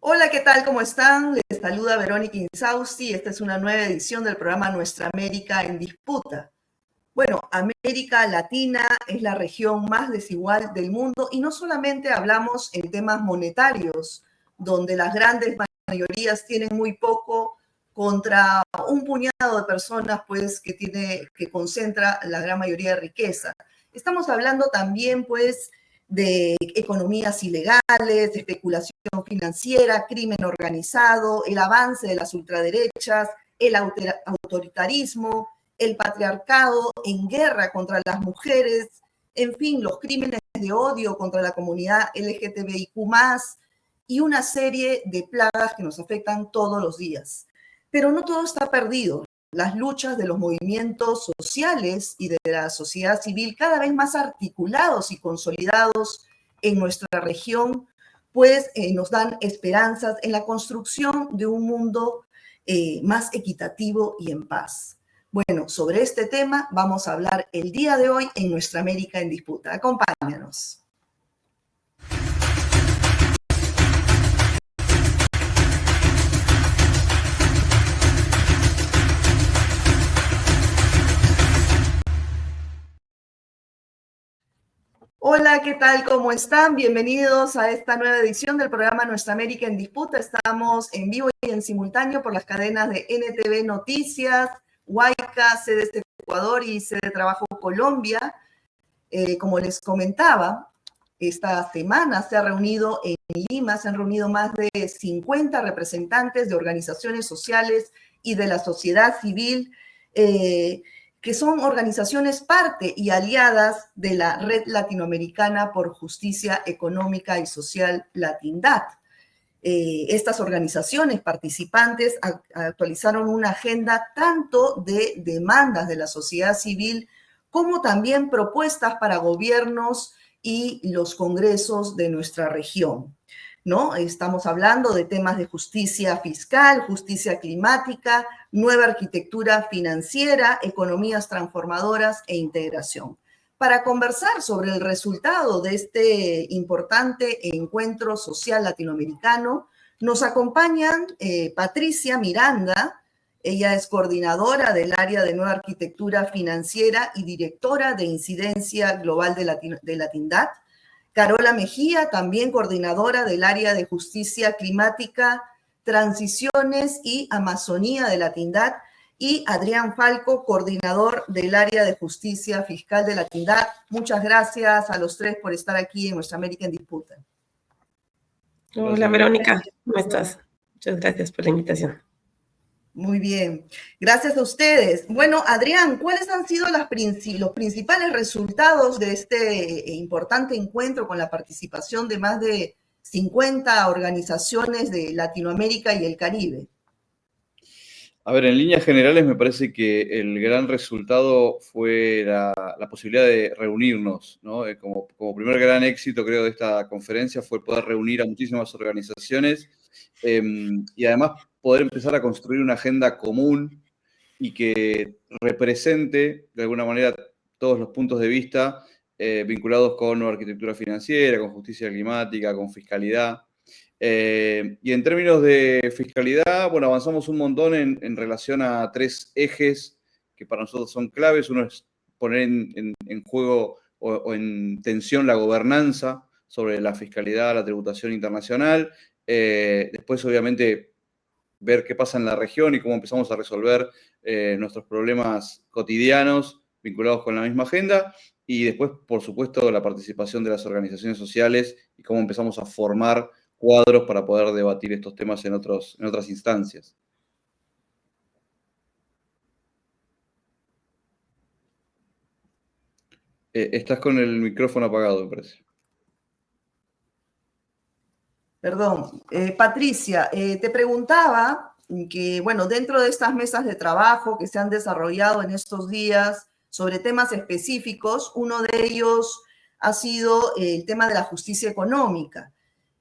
Hola, ¿qué tal? ¿Cómo están? Les saluda Verónica Insausti. Esta es una nueva edición del programa Nuestra América en Disputa. Bueno, América Latina es la región más desigual del mundo y no solamente hablamos en temas monetarios, donde las grandes mayorías tienen muy poco contra un puñado de personas pues que concentra la gran mayoría de riqueza. Estamos hablando también pues de economías ilegales, de especulación financiera, crimen organizado, el avance de las ultraderechas, el autoritarismo, el patriarcado en guerra contra las mujeres, en fin, los crímenes de odio contra la comunidad LGTBIQ+, y una serie de plagas que nos afectan todos los días. Pero no todo está perdido. Las luchas de los movimientos sociales y de la sociedad civil cada vez más articulados y consolidados en nuestra región, pues nos dan esperanzas en la construcción de un mundo más equitativo y en paz. Bueno, sobre este tema vamos a hablar el día de hoy en Nuestra América en Disputa. Acompáñanos. Hola, ¿qué tal? ¿Cómo están? Bienvenidos a esta nueva edición del programa Nuestra América en Disputa. Estamos en vivo y en simultáneo por las cadenas de NTV Noticias, Huayca, CDC Ecuador y CD Trabajo Colombia. Como les comentaba, esta semana se han reunido más de 50 representantes de organizaciones sociales y de la sociedad civil, que son organizaciones parte y aliadas de la Red Latinoamericana por Justicia Económica y Social Latindad. Estas organizaciones participantes actualizaron una agenda tanto de demandas de la sociedad civil como también propuestas para gobiernos y los congresos de nuestra región, ¿no? Estamos hablando de temas de justicia fiscal, justicia climática, nueva arquitectura financiera, economías transformadoras e integración. Para conversar sobre el resultado de este importante encuentro social latinoamericano, nos acompañan Patricia Miranda. Ella es coordinadora del área de nueva arquitectura financiera y directora de incidencia global de Latindad. Carola Mejía, también coordinadora del área de justicia climática, transiciones y Amazonía de Latindad. Y Adrián Falco, coordinador del área de justicia fiscal de Latindad. Muchas gracias a los tres por estar aquí en Nuestra América en Disputa. Hola Verónica, ¿cómo estás? Muchas gracias por la invitación. Muy bien, gracias a ustedes. Bueno, Adrián, ¿cuáles han sido los principales resultados de este importante encuentro con la participación de más de 50 organizaciones de Latinoamérica y el Caribe? A ver, en líneas generales me parece que el gran resultado fue la posibilidad de reunirnos, ¿no? Como primer gran éxito, creo, de esta conferencia fue poder reunir a muchísimas organizaciones y además poder empezar a construir una agenda común y que represente, de alguna manera, todos los puntos de vista vinculados con nueva arquitectura financiera, con justicia climática, con fiscalidad. Y en términos de fiscalidad, bueno, avanzamos un montón en relación a tres ejes que para nosotros son claves. Uno es poner en juego o en tensión la gobernanza sobre la fiscalidad, la tributación internacional. Después, obviamente, ver qué pasa en la región y cómo empezamos a resolver nuestros problemas cotidianos vinculados con la misma agenda. Y después, por supuesto, la participación de las organizaciones sociales y cómo empezamos a formar cuadros para poder debatir estos temas en otras instancias. Estás con el micrófono apagado, me parece. Perdón. Patricia, te preguntaba que, bueno, dentro de estas mesas de trabajo que se han desarrollado en estos días sobre temas específicos, uno de ellos ha sido el tema de la justicia económica.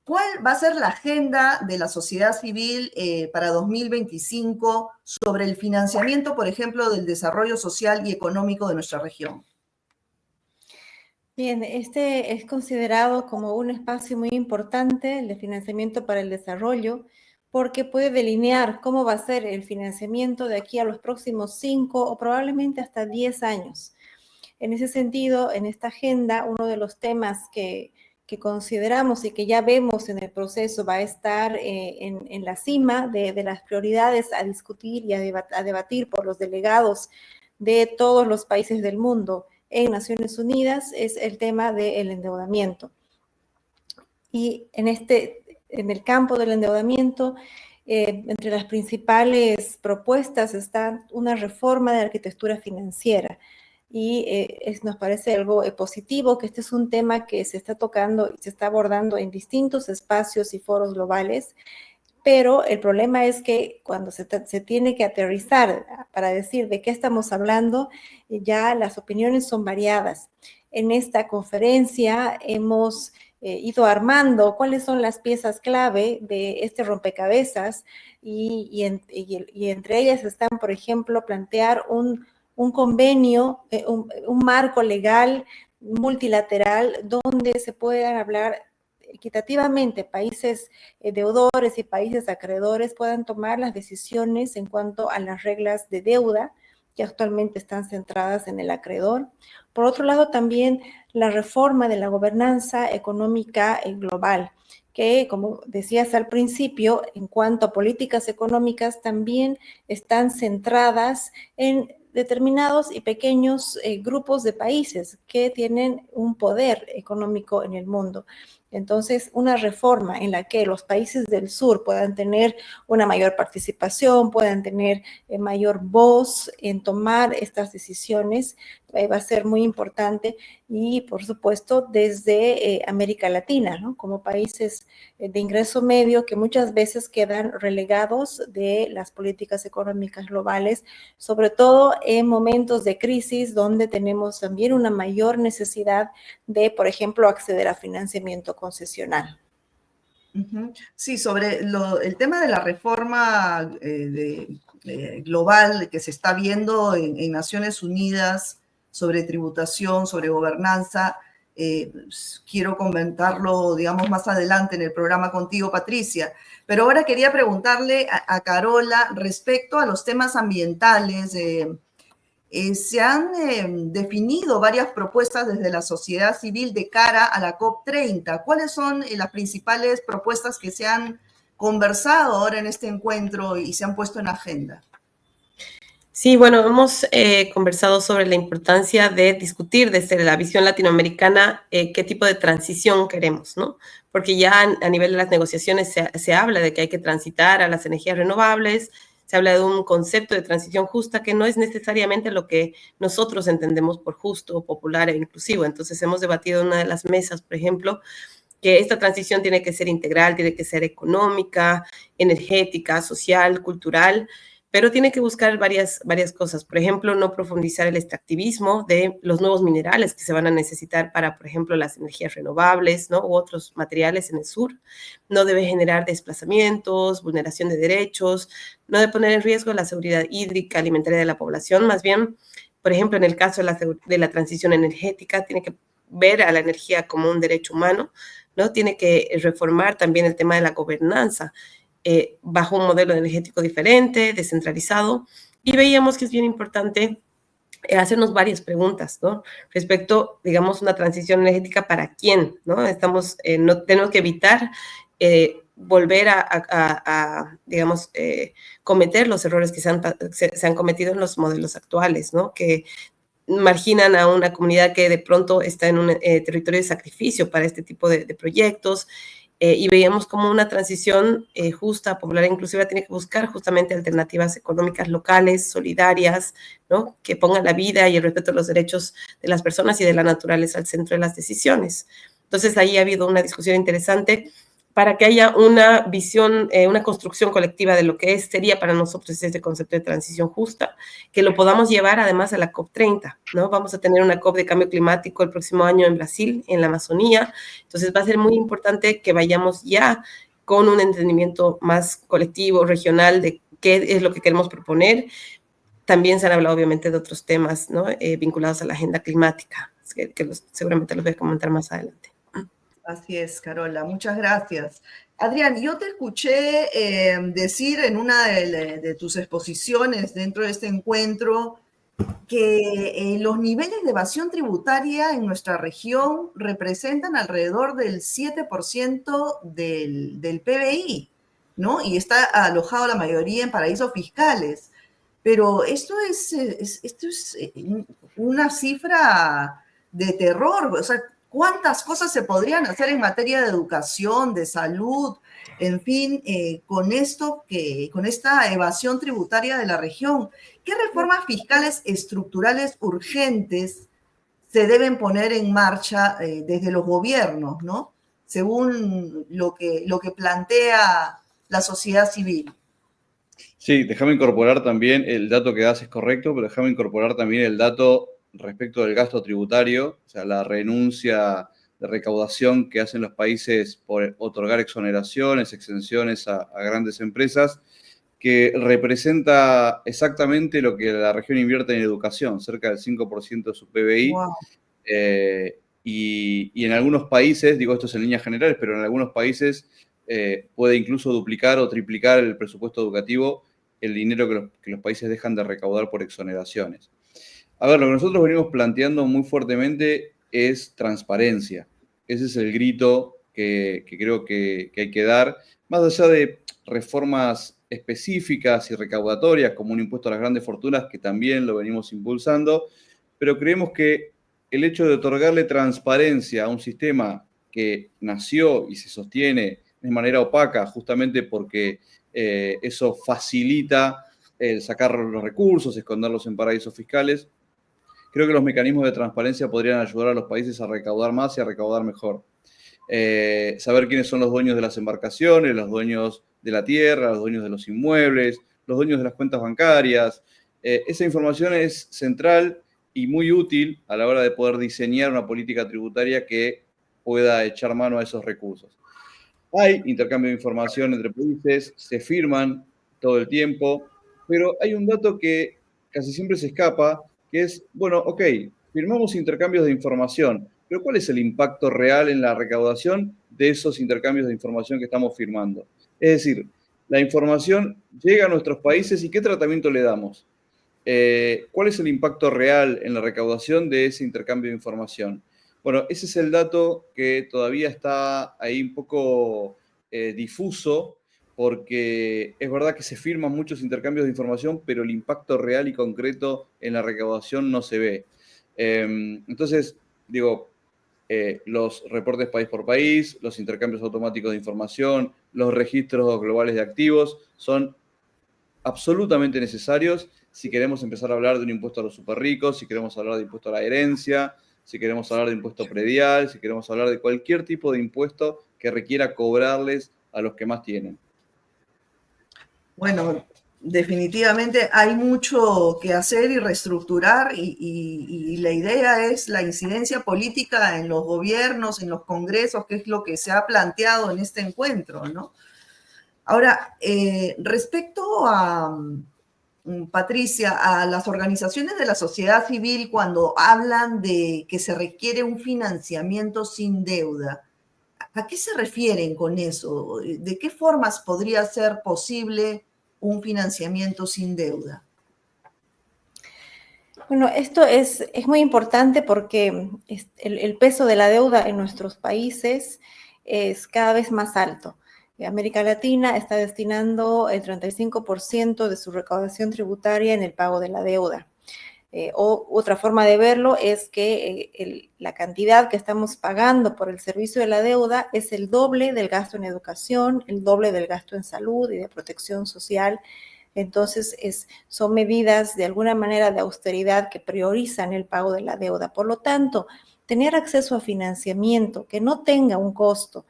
¿Cuál va a ser la agenda de la sociedad civil para 2025 sobre el financiamiento, por ejemplo, del desarrollo social y económico de nuestra región? Bien, este es considerado como un espacio muy importante, el de financiamiento para el desarrollo, porque puede delinear cómo va a ser el financiamiento de aquí a los próximos 5 o probablemente hasta 10 años. En ese sentido, en esta agenda, uno de los temas que consideramos y que ya vemos en el proceso va a estar en la cima de las prioridades a discutir y a debatir por los delegados de todos los países del mundo en Naciones Unidas, es el tema del endeudamiento. Y en el campo del endeudamiento, entre las principales propuestas está una reforma de la arquitectura financiera. Y nos parece algo positivo que este es un tema que se está tocando y se está abordando en distintos espacios y foros globales, pero el problema es que cuando se tiene que aterrizar para decir de qué estamos hablando, ya las opiniones son variadas. En esta conferencia hemos ido armando cuáles son las piezas clave de este rompecabezas y entre ellas están, por ejemplo, plantear un convenio, un marco legal multilateral donde se puedan hablar equitativamente países deudores y países acreedores puedan tomar las decisiones en cuanto a las reglas de deuda que actualmente están centradas en el acreedor. Por otro lado, también la reforma de la gobernanza económica global, que, como decías al principio, en cuanto a políticas económicas, también están centradas en determinados y pequeños grupos de países que tienen un poder económico en el mundo. Entonces, una reforma en la que los países del sur puedan tener una mayor participación, puedan tener mayor voz en tomar estas decisiones, va a ser muy importante y, por supuesto, desde América Latina, ¿no? Como países de ingreso medio que muchas veces quedan relegados de las políticas económicas globales, sobre todo en momentos de crisis donde tenemos también una mayor necesidad de, por ejemplo, acceder a financiamiento concesional. Sí, sobre el tema de la reforma global que se está viendo en Naciones Unidas sobre tributación, sobre gobernanza, quiero comentarlo, digamos, más adelante en el programa contigo, Patricia. Pero ahora quería preguntarle a Carola respecto a los temas ambientales. Se han definido varias propuestas desde la sociedad civil de cara a la COP30. ¿Cuáles son las principales propuestas que se han conversado ahora en este encuentro y se han puesto en agenda? Sí, bueno, hemos conversado sobre la importancia de discutir desde la visión latinoamericana qué tipo de transición queremos, ¿no? Porque ya a nivel de las negociaciones se habla de que hay que transitar a las energías renovables, se habla de un concepto de transición justa que no es necesariamente lo que nosotros entendemos por justo, popular e inclusivo. Entonces hemos debatido en una de las mesas, por ejemplo, que esta transición tiene que ser integral, tiene que ser económica, energética, social, cultural, pero tiene que buscar varias cosas. Por ejemplo, no profundizar el extractivismo de los nuevos minerales que se van a necesitar para, por ejemplo, las energías renovables, ¿no? U otros materiales en el sur. No debe generar desplazamientos, vulneración de derechos, no debe poner en riesgo la seguridad hídrica, alimentaria de la población. Más bien, por ejemplo, en el caso de la transición energética, tiene que ver a la energía como un derecho humano, ¿no? Tiene que reformar también el tema de la gobernanza, bajo un modelo energético diferente, descentralizado, y veíamos que es bien importante hacernos varias preguntas, ¿no? Respecto, digamos, una transición energética para quién, ¿no? No tenemos que evitar volver digamos, cometer los errores que se han cometido en los modelos actuales, ¿no? Que marginan a una comunidad que de pronto está en un territorio de sacrificio para este tipo de proyectos, y veíamos como una transición justa, popular e inclusiva tiene que buscar justamente alternativas económicas locales, solidarias, ¿no? Que pongan la vida y el respeto a los derechos de las personas y de la naturaleza al centro de las decisiones. Entonces, ahí ha habido una discusión interesante para que haya una visión, una construcción colectiva de lo que sería para nosotros este concepto de transición justa, que lo podamos llevar además a la COP30, ¿no? Vamos a tener una COP de cambio climático el próximo año en Brasil, en la Amazonía, entonces va a ser muy importante que vayamos ya con un entendimiento más colectivo, regional, de qué es lo que queremos proponer. También se han hablado obviamente de otros temas, ¿no? Vinculados a la agenda climática. seguramente los voy a comentar más adelante. Así es, Carola, muchas gracias. Adrián, yo te escuché decir en una de tus exposiciones dentro de este encuentro que los niveles de evasión tributaria en nuestra región representan alrededor del 7% del PBI, ¿no? Y está alojado la mayoría en paraísos fiscales. Pero esto es una cifra de terror. O sea, ¿cuántas cosas se podrían hacer en materia de educación, de salud, en fin, con esta evasión tributaria de la región? ¿Qué reformas fiscales estructurales urgentes se deben poner en marcha desde los gobiernos, ¿no? Según lo que plantea la sociedad civil. Sí, déjame incorporar también, el dato que das es correcto, pero déjame incorporar también el dato respecto del gasto tributario, o sea, la renuncia de recaudación que hacen los países por otorgar exoneraciones, exenciones a grandes empresas, que representa exactamente lo que la región invierte en educación, cerca del 5% de su PBI. Wow. Y en algunos países, digo esto es en líneas generales, pero en algunos países puede incluso duplicar o triplicar el presupuesto educativo, el dinero que los países dejan de recaudar por exoneraciones. A ver, lo que nosotros venimos planteando muy fuertemente es transparencia. Ese es el grito que creo que hay que dar, más allá de reformas específicas y recaudatorias, como un impuesto a las grandes fortunas, que también lo venimos impulsando, pero creemos que el hecho de otorgarle transparencia a un sistema que nació y se sostiene de manera opaca, justamente porque eso facilita el sacar los recursos, esconderlos en paraísos fiscales, creo que los mecanismos de transparencia podrían ayudar a los países a recaudar más y a recaudar mejor. Saber quiénes son los dueños de las embarcaciones, los dueños de la tierra, los dueños de los inmuebles, los dueños de las cuentas bancarias. Esa información es central y muy útil a la hora de poder diseñar una política tributaria que pueda echar mano a esos recursos. Hay intercambio de información entre países, se firman todo el tiempo, pero hay un dato que casi siempre se escapa, que es, bueno, ok, firmamos intercambios de información, pero ¿cuál es el impacto real en la recaudación de esos intercambios de información que estamos firmando? Es decir, la información llega a nuestros países y ¿qué tratamiento le damos? ¿Cuál es el impacto real en la recaudación de ese intercambio de información? Bueno, ese es el dato que todavía está ahí un poco difuso, porque es verdad que se firman muchos intercambios de información, pero el impacto real y concreto en la recaudación no se ve. Entonces, digo, los reportes país por país, los intercambios automáticos de información, los registros globales de activos son absolutamente necesarios si queremos empezar a hablar de un impuesto a los superricos, si queremos hablar de impuesto a la herencia, si queremos hablar de impuesto predial, si queremos hablar de cualquier tipo de impuesto que requiera cobrarles a los que más tienen. Bueno, definitivamente hay mucho que hacer y reestructurar y la idea es la incidencia política en los gobiernos, en los congresos, que es lo que se ha planteado en este encuentro, ¿no? Ahora, respecto a, Patricia, a las organizaciones de la sociedad civil cuando hablan de que se requiere un financiamiento sin deuda, ¿a qué se refieren con eso? ¿De qué formas podría ser posible un financiamiento sin deuda? Bueno, esto es muy importante porque el peso de la deuda en nuestros países es cada vez más alto. América Latina está destinando el 35% de su recaudación tributaria en el pago de la deuda. O otra forma de verlo es que la cantidad que estamos pagando por el servicio de la deuda es el doble del gasto en educación, el doble del gasto en salud y de protección social. Entonces, son medidas de alguna manera de austeridad que priorizan el pago de la deuda. Por lo tanto, tener acceso a financiamiento que no tenga un costo,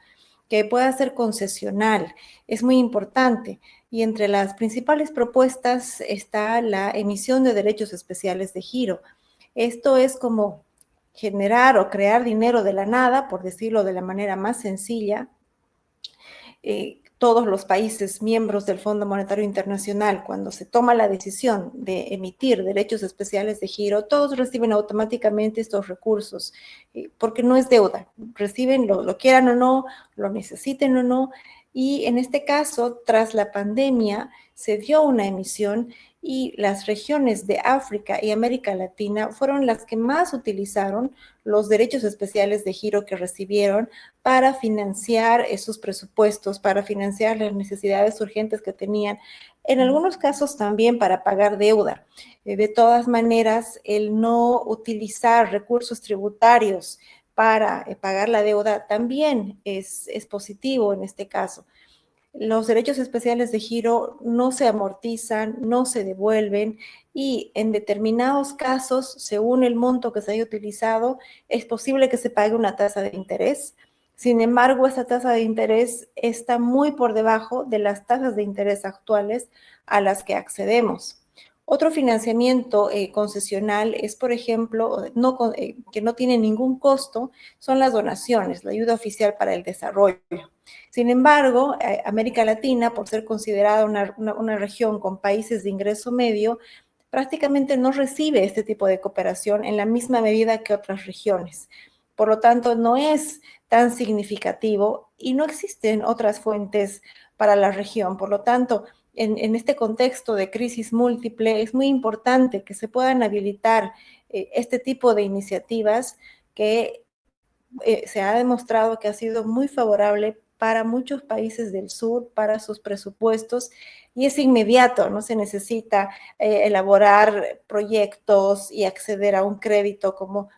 que pueda ser concesional, es muy importante. Y entre las principales propuestas está la emisión de derechos especiales de giro. Esto es como generar o crear dinero de la nada, por decirlo de la manera más sencilla, todos los países miembros del Fondo Monetario Internacional, cuando se toma la decisión de emitir derechos especiales de giro, todos reciben automáticamente estos recursos, porque no es deuda, reciben lo quieran o no, lo necesiten o no, y en este caso, tras la pandemia, se dio una emisión y las regiones de África y América Latina fueron las que más utilizaron los derechos especiales de giro que recibieron para financiar esos presupuestos, para financiar las necesidades urgentes que tenían, en algunos casos también para pagar deuda. De todas maneras, el no utilizar recursos tributarios para pagar la deuda también es positivo en este caso. Los derechos especiales de giro no se amortizan, no se devuelven y en determinados casos, según el monto que se haya utilizado, es posible que se pague una tasa de interés. Sin embargo, esta tasa de interés está muy por debajo de las tasas de interés actuales a las que accedemos. Otro financiamiento concesional es, por ejemplo, que no tiene ningún costo, son las donaciones, la ayuda oficial para el desarrollo. Sin embargo, América Latina, por ser considerada una región con países de ingreso medio, prácticamente no recibe este tipo de cooperación en la misma medida que otras regiones. Por lo tanto, no es tan significativo y no existen otras fuentes para la región. Por lo tanto, en este contexto de crisis múltiple, es muy importante que se puedan habilitar este tipo de iniciativas que se ha demostrado que ha sido muy favorable para muchos países del sur, para sus presupuestos, y es inmediato, no se necesita elaborar proyectos y acceder a un crédito como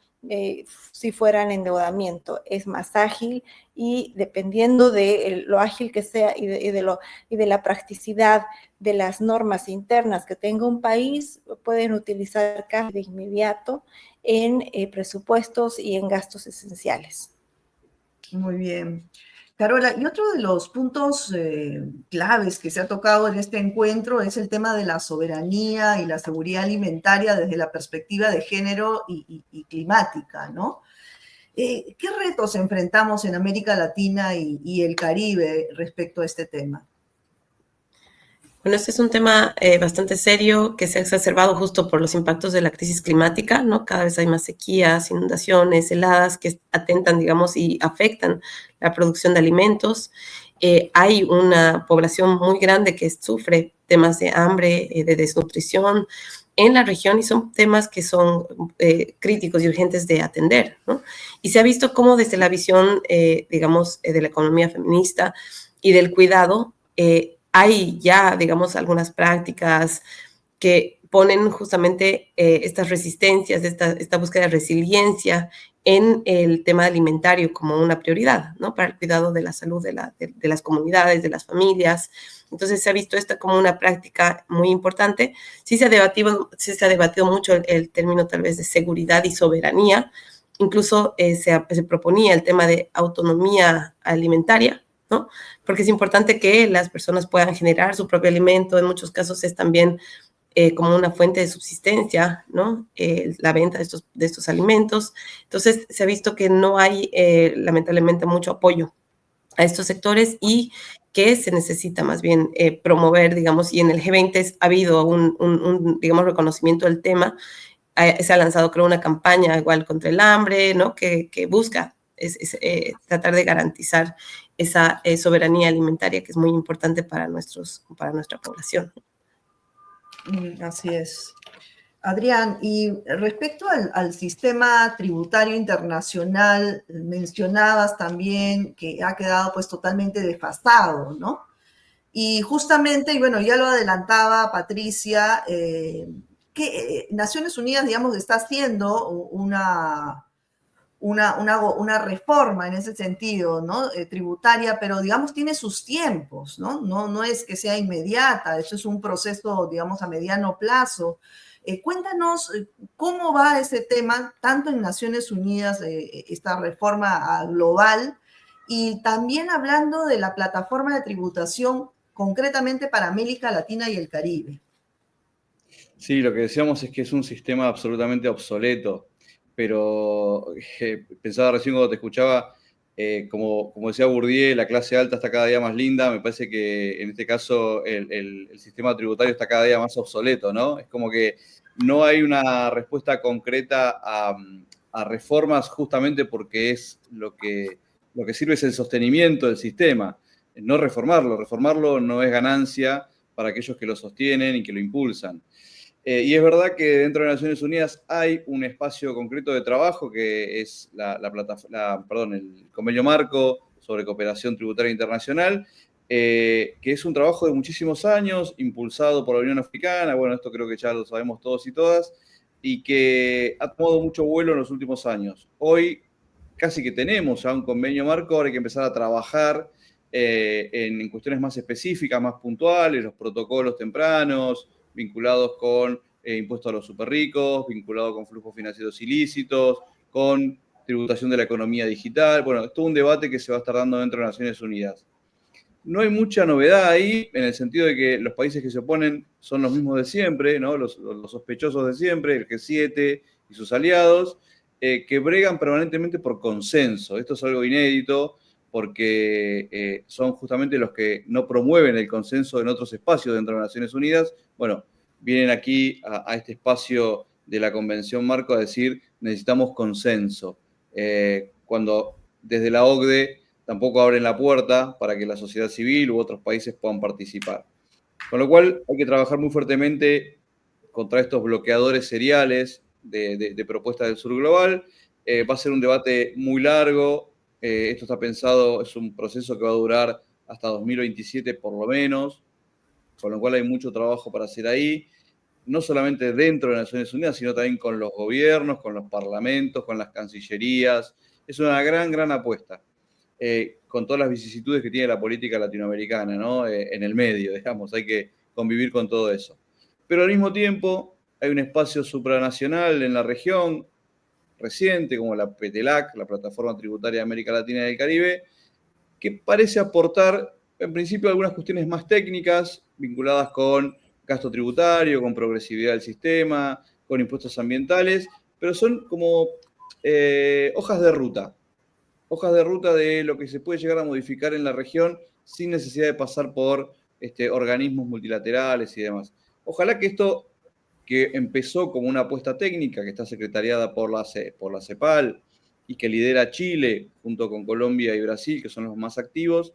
si fueran endeudamiento. Es más ágil y dependiendo de lo ágil que sea y de la practicidad de las normas internas que tenga un país, pueden utilizar casi de inmediato en presupuestos y en gastos esenciales. Muy bien. Carola, y otro de los puntos claves que se ha tocado en este encuentro es el tema de la soberanía y la seguridad alimentaria desde la perspectiva de género y climática, ¿no? ¿Qué retos enfrentamos en América Latina y el Caribe respecto a este tema? Bueno, este es un tema bastante serio que se ha exacerbado justo por los impactos de la crisis climática, ¿no? Cada vez hay más sequías, inundaciones, heladas que atentan, digamos, y afectan la producción de alimentos. Hay una población muy grande que sufre temas de hambre, de desnutrición en la región y son temas que son críticos y urgentes de atender, ¿no? Y se ha visto cómo desde la visión, digamos, de la economía feminista y del cuidado, hay ya, digamos, algunas prácticas que ponen justamente estas resistencias, esta búsqueda de resiliencia en el tema alimentario como una prioridad, ¿no? Para el cuidado de la salud de las comunidades, de las familias. Entonces se ha visto esta como una práctica muy importante. Sí se ha debatido mucho el término tal vez de seguridad y soberanía. Incluso se proponía el tema de autonomía alimentaria, ¿no? Porque es importante que las personas puedan generar su propio alimento. En muchos casos es también como una fuente de subsistencia, ¿no? La venta de estos alimentos. Entonces, se ha visto que no hay, lamentablemente, mucho apoyo a estos sectores y que se necesita más bien promover, digamos, y en el G20 ha habido un digamos, reconocimiento del tema. Se ha lanzado, creo, una campaña igual contra el hambre, ¿no? Que busca tratar de garantizar esa soberanía alimentaria que es muy importante para nuestra población. Así es. Adrián, y respecto al sistema tributario internacional, mencionabas también que ha quedado pues totalmente desfasado, ¿no? Y justamente, y bueno, ya lo adelantaba Patricia, que Naciones Unidas, digamos, está haciendo una reforma en ese sentido, ¿no? Tributaria, pero digamos tiene sus tiempos, ¿no? No es que sea inmediata, eso es un proceso, digamos, a mediano plazo. Cuéntanos cómo va ese tema, tanto en Naciones Unidas, esta reforma global, y también hablando de la plataforma de tributación concretamente para América Latina y el Caribe. Sí, lo que decíamos es que es un sistema absolutamente obsoleto, pero pensaba recién cuando te escuchaba, Como decía Bourdieu, la clase alta está cada día más linda. Me parece que en este caso el sistema tributario está cada día más obsoleto, ¿no? Es como que no hay una respuesta concreta a reformas justamente porque es lo que sirve es el sostenimiento del sistema, no reformarlo. Reformarlo no es ganancia para aquellos que lo sostienen y que lo impulsan. Y es verdad que dentro de Naciones Unidas hay un espacio concreto de trabajo que es el Convenio Marco sobre Cooperación Tributaria Internacional, que es un trabajo de muchísimos años, impulsado por la Unión Africana. Bueno, esto creo que ya lo sabemos todos y todas, y que ha tomado mucho vuelo en los últimos años. Hoy casi que tenemos ya un convenio marco, ahora hay que empezar a trabajar en cuestiones más específicas, más puntuales, los protocolos tempranos, vinculados con impuestos a los superricos, vinculados con flujos financieros ilícitos, con tributación de la economía digital. Bueno, es todo un debate que se va a estar dando dentro de Naciones Unidas. No hay mucha novedad ahí, en el sentido de que los países que se oponen son los mismos de siempre, ¿no? Los sospechosos de siempre, el G7 y sus aliados, que bregan permanentemente por consenso. Esto es algo inédito, porque son justamente los que no promueven el consenso en otros espacios dentro de Naciones Unidas. Bueno, vienen aquí a este espacio de la Convención Marco a decir necesitamos consenso, cuando desde la OCDE tampoco abren la puerta para que la sociedad civil u otros países puedan participar. Con lo cual hay que trabajar muy fuertemente contra estos bloqueadores seriales de propuestas del sur global. Va a ser un debate muy largo. Esto está pensado, es un proceso que va a durar hasta 2027 por lo menos, con lo cual hay mucho trabajo para hacer ahí, no solamente dentro de Naciones Unidas, sino también con los gobiernos, con los parlamentos, con las cancillerías. Es una gran apuesta, con todas las vicisitudes que tiene la política latinoamericana, ¿no? En el medio, digamos, hay que convivir con todo eso. Pero al mismo tiempo hay un espacio supranacional en la región, reciente, como la PETELAC, la Plataforma Tributaria de América Latina y del Caribe, que parece aportar, en principio, algunas cuestiones más técnicas vinculadas con gasto tributario, con progresividad del sistema, con impuestos ambientales, pero son como hojas de ruta de lo que se puede llegar a modificar en la región sin necesidad de pasar por organismos multilaterales y demás. Ojalá que esto, que empezó como una apuesta técnica, que está secretariada por la CEPAL y que lidera Chile junto con Colombia y Brasil, que son los más activos,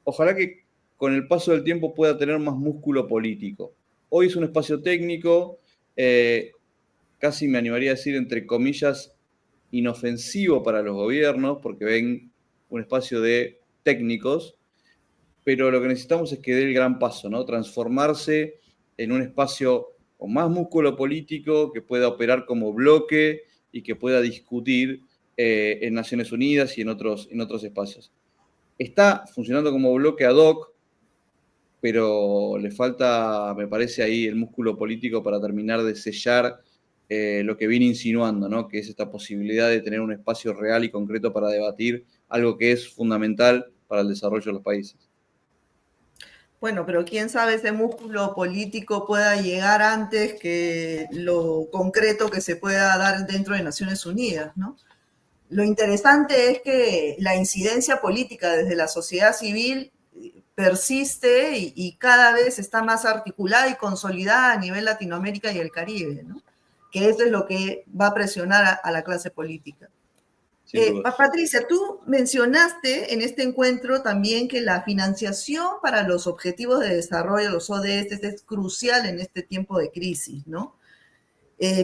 ojalá que con el paso del tiempo pueda tener más músculo político. Hoy es un espacio técnico, casi me animaría a decir, entre comillas, inofensivo para los gobiernos, porque ven un espacio de técnicos, pero lo que necesitamos es que dé el gran paso, ¿no? Transformarse en un espacio con más músculo político, que pueda operar como bloque y que pueda discutir en Naciones Unidas y en otros espacios. Está funcionando como bloque ad hoc, pero le falta, me parece, ahí el músculo político para terminar de sellar lo que viene insinuando, ¿no? Que es esta posibilidad de tener un espacio real y concreto para debatir algo que es fundamental para el desarrollo de los países. Bueno, pero quién sabe ese músculo político pueda llegar antes que lo concreto que se pueda dar dentro de Naciones Unidas, ¿no? Lo interesante es que la incidencia política desde la sociedad civil persiste y cada vez está más articulada y consolidada a nivel Latinoamérica y el Caribe, ¿no? Que eso es lo que va a presionar a la clase política. Patricia, tú mencionaste en este encuentro también que la financiación para los objetivos de desarrollo, los ODS, es crucial en este tiempo de crisis, ¿no?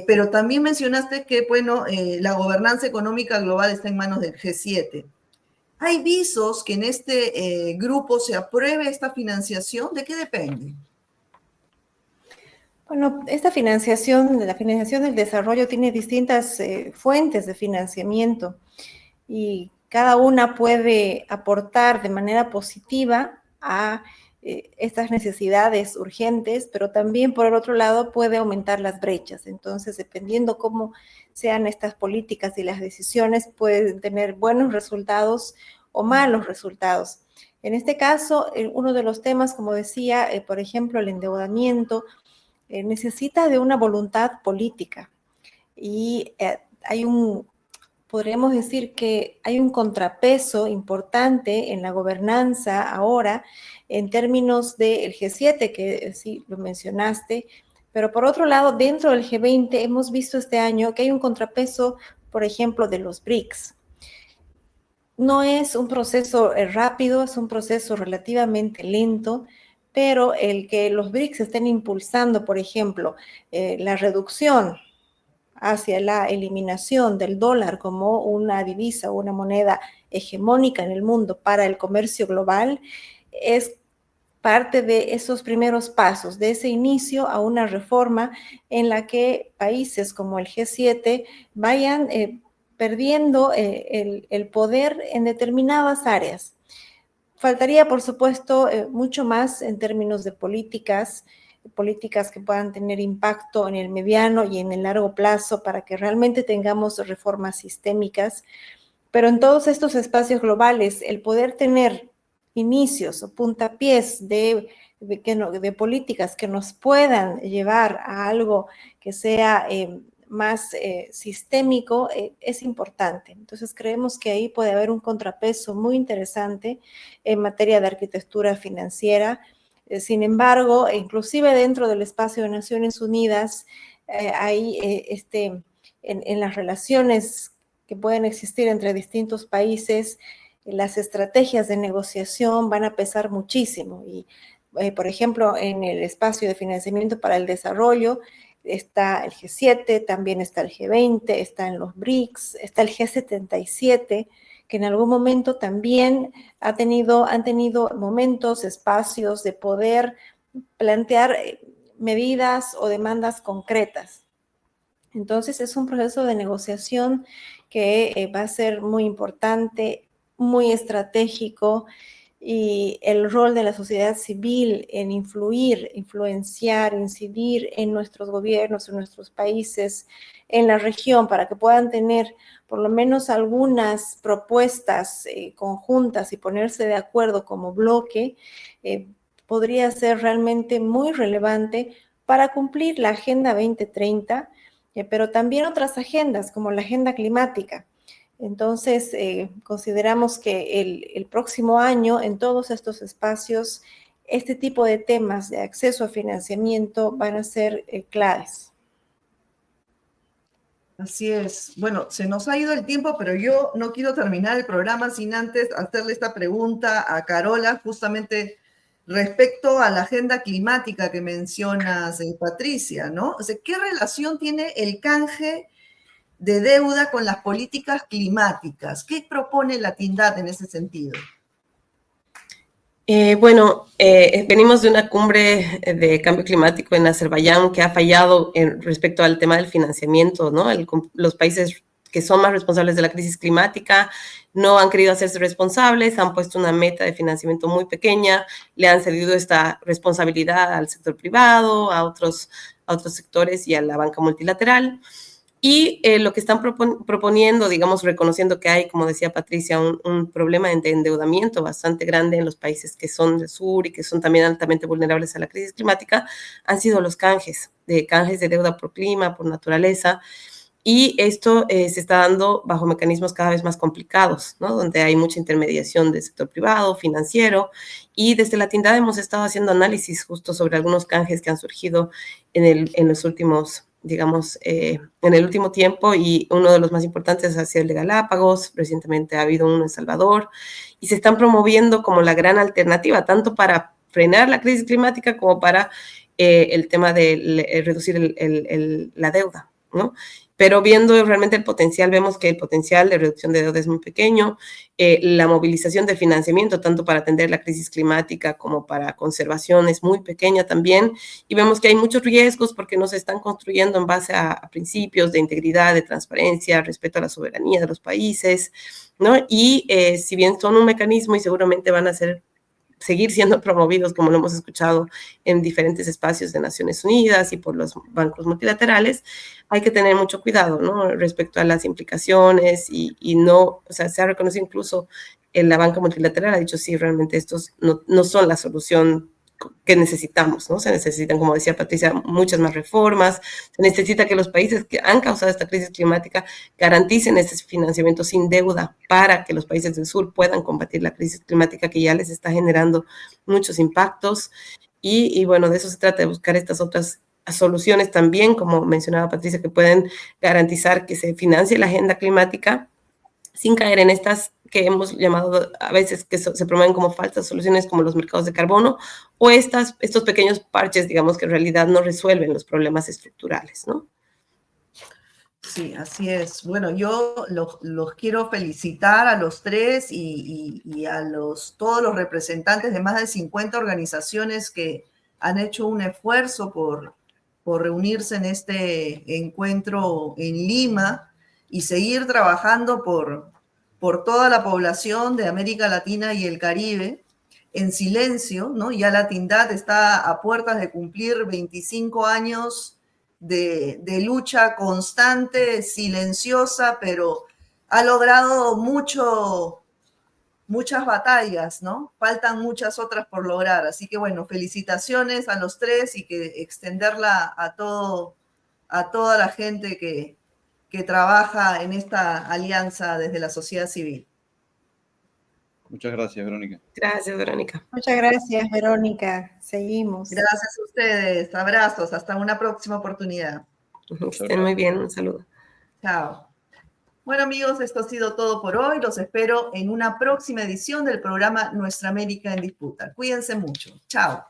Pero también mencionaste que, bueno, la gobernanza económica global está en manos del G7. ¿Hay visos que en este grupo se apruebe esta financiación? ¿De qué depende? Bueno, esta financiación, la financiación del desarrollo tiene distintas fuentes de financiamiento y cada una puede aportar de manera positiva a estas necesidades urgentes, pero también por el otro lado puede aumentar las brechas. Entonces, dependiendo cómo sean estas políticas y las decisiones, pueden tener buenos resultados o malos resultados. En este caso, uno de los temas, como decía, por ejemplo, el endeudamiento, necesita de una voluntad política y podríamos decir que hay un contrapeso importante en la gobernanza ahora en términos del G7, que sí lo mencionaste, pero por otro lado, dentro del G20 hemos visto este año que hay un contrapeso, por ejemplo, de los BRICS. No es un proceso rápido, es un proceso relativamente lento, pero el que los BRICS estén impulsando, por ejemplo, la reducción hacia la eliminación del dólar como una divisa o una moneda hegemónica en el mundo para el comercio global, es parte de esos primeros pasos, de ese inicio a una reforma en la que países como el G7 vayan perdiendo el poder en determinadas áreas. Faltaría, por supuesto, mucho más en términos de políticas que puedan tener impacto en el mediano y en el largo plazo para que realmente tengamos reformas sistémicas. Pero en todos estos espacios globales, el poder tener inicios o puntapiés de políticas que nos puedan llevar a algo que sea más sistémico es importante. Entonces creemos que ahí puede haber un contrapeso muy interesante en materia de arquitectura financiera. Sin embargo, inclusive dentro del espacio de Naciones Unidas, hay en las relaciones que pueden existir entre distintos países, las estrategias de negociación van a pesar muchísimo. Y, por ejemplo, en el espacio de financiamiento para el desarrollo está el G7, también está el G20, está en los BRICS, está el G77, que en algún momento también han tenido momentos, espacios de poder plantear medidas o demandas concretas. Entonces es un proceso de negociación que va a ser muy importante, muy estratégico, y el rol de la sociedad civil en influir, influenciar, incidir en nuestros gobiernos, en nuestros países, en la región, para que puedan tener por lo menos algunas propuestas conjuntas y ponerse de acuerdo como bloque, podría ser realmente muy relevante para cumplir la Agenda 2030, pero también otras agendas como la agenda climática. Entonces, consideramos que el próximo año en todos estos espacios, este tipo de temas de acceso a financiamiento van a ser claves. Así es. Bueno, se nos ha ido el tiempo, pero yo no quiero terminar el programa sin antes hacerle esta pregunta a Carola, justamente respecto a la agenda climática que mencionas, Patricia, ¿no? O sea, ¿qué relación tiene el canje de deuda con las políticas climáticas? ¿Qué propone la Tindad en ese sentido? Venimos de una cumbre de cambio climático en Azerbaiyán que ha fallado respecto al tema del financiamiento, ¿no? Los países que son más responsables de la crisis climática no han querido hacerse responsables, han puesto una meta de financiamiento muy pequeña, le han cedido esta responsabilidad al sector privado, a otros sectores y a la banca multilateral. Y lo que están proponiendo, digamos, reconociendo que hay, como decía Patricia, un problema de endeudamiento bastante grande en los países que son del sur y que son también altamente vulnerables a la crisis climática, han sido los canjes de deuda por clima, por naturaleza. Y esto se está dando bajo mecanismos cada vez más complicados, ¿no? Donde hay mucha intermediación del sector privado, financiero, y desde la Tindad hemos estado haciendo análisis justo sobre algunos canjes que han surgido en los últimos, digamos, en el último tiempo, y uno de los más importantes ha sido el de Galápagos. Recientemente ha habido uno en Salvador, y se están promoviendo como la gran alternativa, tanto para frenar la crisis climática como para el tema de reducir la deuda, ¿no? Pero viendo realmente el potencial, vemos que el potencial de reducción de deuda es muy pequeño. La movilización de financiamiento, tanto para atender la crisis climática como para conservación, es muy pequeña también. Y vemos que hay muchos riesgos porque no se están construyendo en base a principios de integridad, de transparencia, respeto a la soberanía de los países, ¿no? Y si bien son un mecanismo y seguramente van a seguir siendo promovidos, como lo hemos escuchado en diferentes espacios de Naciones Unidas y por los bancos multilaterales, hay que tener mucho cuidado, ¿no? Respecto a las implicaciones y no, o sea, se ha reconocido incluso en la banca multilateral, ha dicho sí, realmente estos no son la solución que necesitamos, ¿no? Se necesitan, como decía Patricia, muchas más reformas, se necesita que los países que han causado esta crisis climática garanticen ese financiamiento sin deuda para que los países del sur puedan combatir la crisis climática que ya les está generando muchos impactos. Y bueno, de eso se trata, de buscar estas otras soluciones también, como mencionaba Patricia, que pueden garantizar que se financie la agenda climática sin caer en estas que hemos llamado a veces que se promueven como falsas soluciones, como los mercados de carbono, o estos pequeños parches, digamos, que en realidad no resuelven los problemas estructurales, ¿no? Sí, así es. Bueno, yo los quiero felicitar a los tres y a todos los representantes de más de 50 organizaciones que han hecho un esfuerzo por reunirse en este encuentro en Lima y seguir trabajando por toda la población de América Latina y el Caribe en silencio, ¿no? Ya la Tindad está a puertas de cumplir 25 años de lucha constante, silenciosa, pero ha logrado muchas batallas, ¿no? Faltan muchas otras por lograr. Así que bueno, felicitaciones a los tres y que extenderla a toda la gente que trabaja en esta alianza desde la sociedad civil. Muchas gracias, Verónica. Gracias, Verónica. Muchas gracias, Verónica. Seguimos. Gracias a ustedes. Abrazos. Hasta una próxima oportunidad. Que estén muy bien. Un saludo. Chao. Bueno, amigos, esto ha sido todo por hoy. Los espero en una próxima edición del programa Nuestra América en Disputa. Cuídense mucho. Chao.